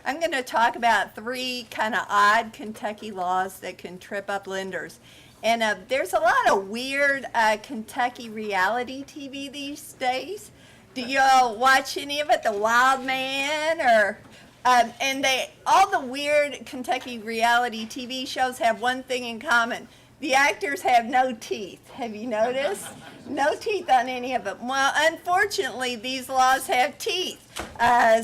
I'm going to talk about three kind of odd Kentucky laws that can trip up lenders. And there's a lot of weird Kentucky reality TV these days. Do y'all watch any of it? The Wild Man or and all the weird Kentucky reality TV shows have one thing in common. The actors have no teeth. Have you noticed? No teeth on any of them. Well, unfortunately, these laws have teeth.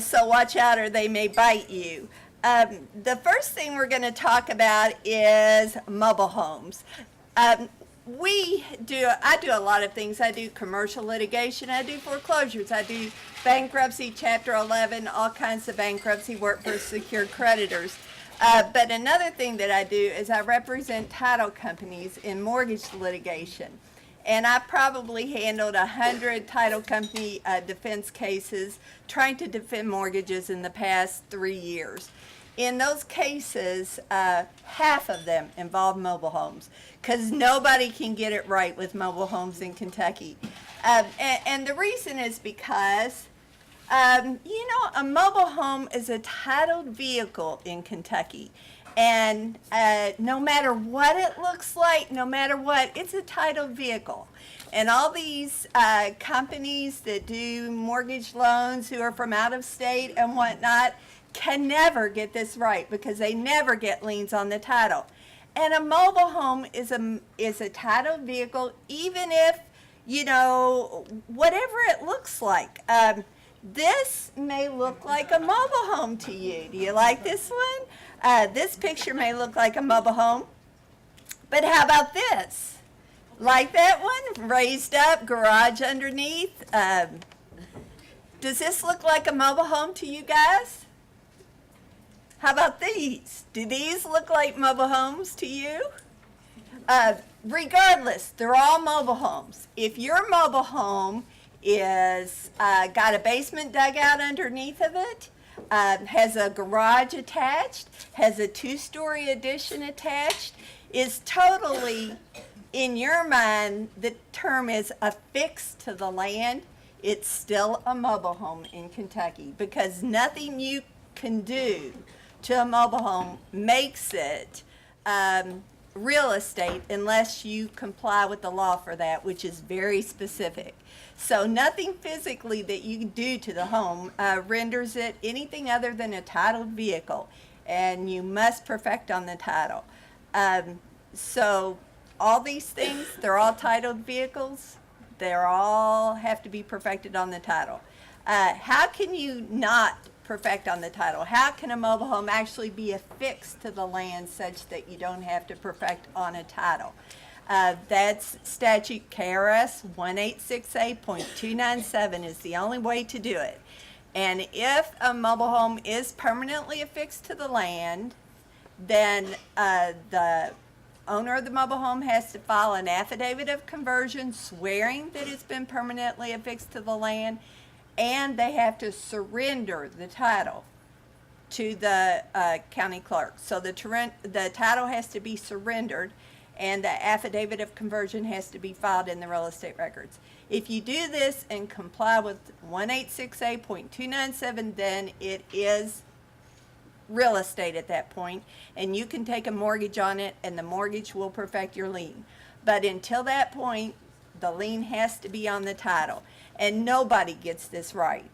So watch out or they may bite you. The first thing we're going to talk about is mobile homes. I do a lot of things. I do commercial litigation. I do foreclosures. I do bankruptcy, Chapter 11, all kinds of bankruptcy work for secured creditors. But another thing that I do is I represent title companies in mortgage litigation. And I probably handled 100 title company defense cases trying to defend mortgages in the past 3 years. In those cases, half of them involve mobile homes because nobody can get it right with mobile homes in Kentucky. And the reason is because a mobile home is a titled vehicle in Kentucky. And no matter what it looks like, no matter what, it's a titled vehicle. And all these companies that do mortgage loans who are from out of state and whatnot can never get this right because they never get liens on the title. And a mobile home is a titled vehicle, even if, whatever it looks like. This may look like a mobile home to you. Do you like this one? This picture may look like a mobile home. But how about this? Like that one? Raised up, garage underneath. Does this look like a mobile home to you guys? How about these? Do these look like mobile homes to you? Regardless, they're all mobile homes. If your mobile home is got a basement dug out underneath of it, has a garage attached, has a 2-story addition attached, is totally, in your mind, the term is affixed to the land, it's still a mobile home in Kentucky because nothing you can do to a mobile home makes it real estate unless you comply with the law for that, which is very specific. So nothing physically that you do to the home renders it anything other than a titled vehicle, and you must perfect on the title. So all these things, they're all titled vehicles. They all have to be perfected on the title. How can you not perfect on the title? How can a mobile home actually be affixed to the land such that you don't have to perfect on a title? That's statute KRS 186A.297 is the only way to do it. And if a mobile home is permanently affixed to the land, then the owner of the mobile home has to file an affidavit of conversion swearing that it's been permanently affixed to the land, and they have to surrender the title to the county clerk. So the title has to be surrendered, and the affidavit of conversion has to be filed in the real estate records. If you do this and comply with 186A.297, then it is real estate at that point, and you can take a mortgage on it, and the mortgage will perfect your lien. But until that point, the lien has to be on the title, and nobody gets this right.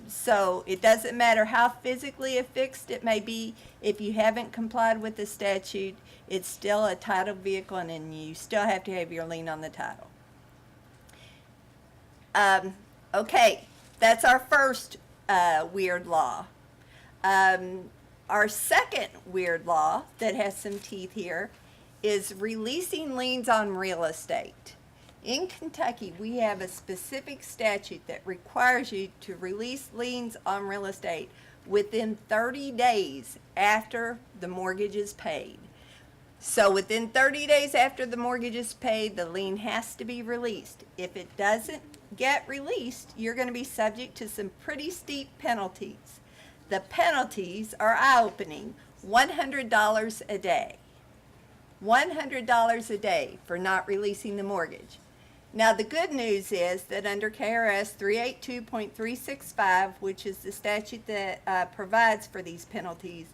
So it doesn't matter how physically affixed it may be. If you haven't complied with the statute, it's still a titled vehicle, and then you still have to have your lien on the title. Okay, that's our first weird law. Our second weird law that has some teeth here is releasing liens on real estate. In Kentucky, we have a specific statute that requires you to release liens on real estate within 30 days after the mortgage is paid. So within 30 days after the mortgage is paid, the lien has to be released. If it doesn't get released, you're going to be subject to some pretty steep penalties. The penalties are eye-opening. $100 a day. $100 a day for not releasing the mortgage. Now, the good news is that under KRS 382.365, which is the statute that provides for these penalties,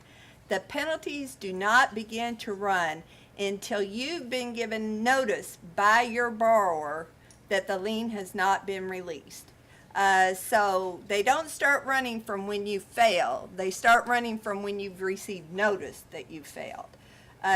the penalties do not begin to run until you've been given notice by your borrower that the lien has not been released. So they don't start running from when you fail. They start running from when you've received notice that you failed.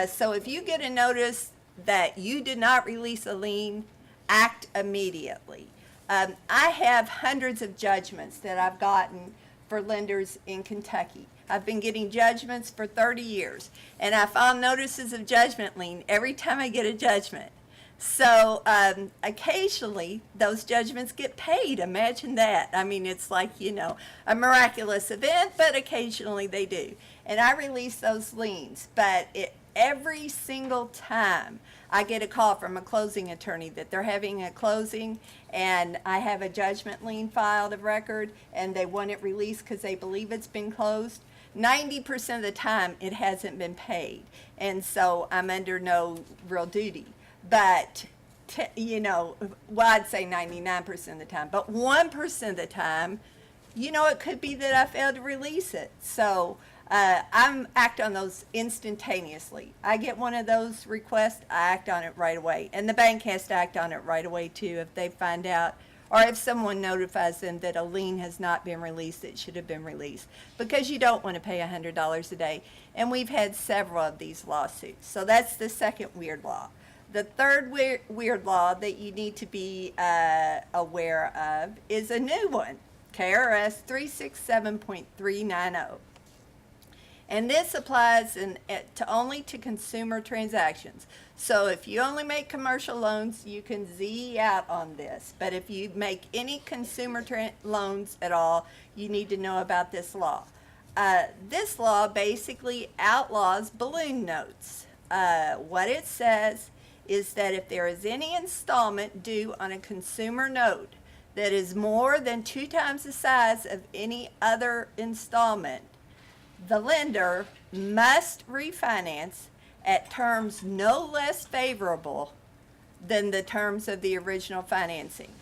So if you get a notice that you did not release a lien, act immediately. I have hundreds of judgments that I've gotten for lenders in Kentucky. I've been getting judgments for 30 years, and I file notices of judgment lien every time I get a judgment. So occasionally those judgments get paid. Imagine that. I mean, it's like, a miraculous event, but occasionally they do. And I release those liens, but every single time I get a call from a closing attorney that they're having a closing and I have a judgment lien filed of record and they want it released because they believe it's been closed, 90% of the time it hasn't been paid. And so I'm under no real duty. But, I'd say 99% of the time. But 1% of the time, it could be that I failed to release it. So I'm act on those instantaneously. I get one of those requests, I act on it right away. And the bank has to act on it right away too if they find out, or if someone notifies them that a lien has not been released that should have been released, because you don't want to pay $100 a day. And we've had several of these lawsuits. So that's the second weird law. The third weird law that you need to be aware of is a new one, KRS 367.390. And this applies only to consumer transactions. So if you only make commercial loans, you can Z out on this. But if you make any consumer loans at all, you need to know about this law. This law basically outlaws balloon notes. What it says is that if there is any installment due on a consumer note that is more than 2 times the size of any other installment, the lender must refinance at terms no less favorable than the terms of the original financing.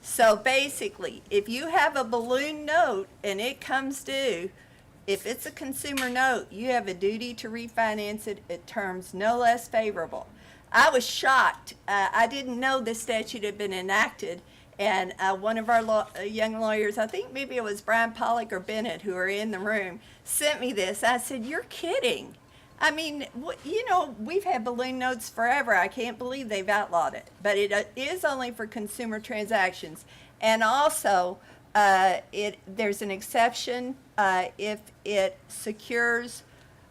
So basically, if you have a balloon note and it comes due, if it's a consumer note, you have a duty to refinance it at terms no less favorable. I was shocked. I didn't know this statute had been enacted. And one of our young lawyers, I think maybe it was Brian Pollock or Bennett, who are in the room, sent me this. I said, "You're kidding." I mean, we've had balloon notes forever. I can't believe they've outlawed it. But it is only for consumer transactions. And also, there's an exception if it secures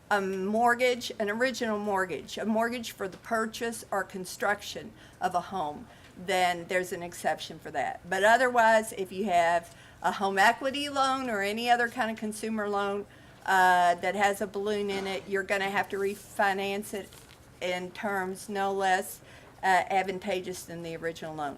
a mortgage, an original mortgage, a mortgage for the purchase or construction of a home, then there's an exception for that. But otherwise, if you have a home equity loan or any other kind of consumer loan that has a balloon in it, you're going to have to refinance it in terms no less advantageous than the original loan.